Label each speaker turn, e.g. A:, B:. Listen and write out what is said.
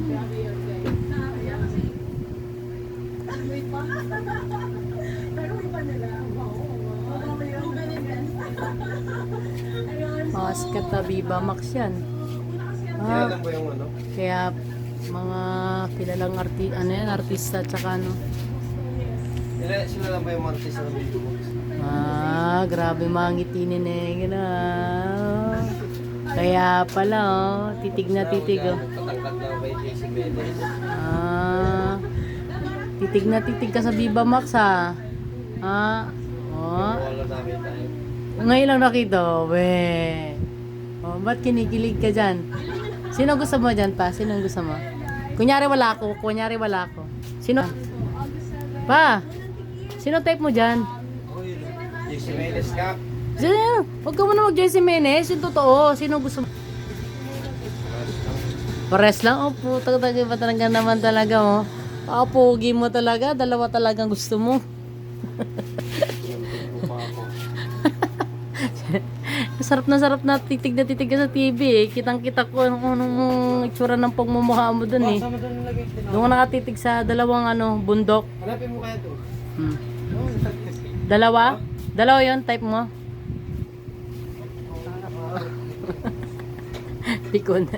A: Grabe yun, guys. Nakakaya kasi. Wait pa. Pero iba nila. Oo. Google invest. Ayun.
B: Mga sikat na Viva Max yan.
C: Kaya lang ba yung ano?
B: Kaya mga kilalang artista tsaka ano.
C: Sila lang ba yung artist na video mo?
B: Grabe mga ngiti ni Neng. Kaya pala, titig na titig.
C: Patangkat na kay JC Menez.
B: Titig na titig ka sa Viva Max, ha?
C: Wala namin tayo.
B: Ngayon lang nakita, ba't kinikilig ka dyan? Sino gusto mo dyan pa? Sino gusto mo? Kunyari wala ako. Sino? Pa! Sino type mo dyan?
C: JC Menez ka?
B: Huwag ka muna mag-JC Menez. Yung totoo. Sino gusto mo? Pares lang. Oh, puta ba talaga naman talaga, oh. Pogi mo talaga. Dalawa talagang gusto mo. Sarap na titig ka sa TV, eh. Kitang-kita ko anong itsura ng pagmumukha mo dun, eh. Doon ka nakatitig sa dalawang bundok.
C: Hanapin mo kaya to.
B: Dalawa? Dalawa yun, type mo? Pikon.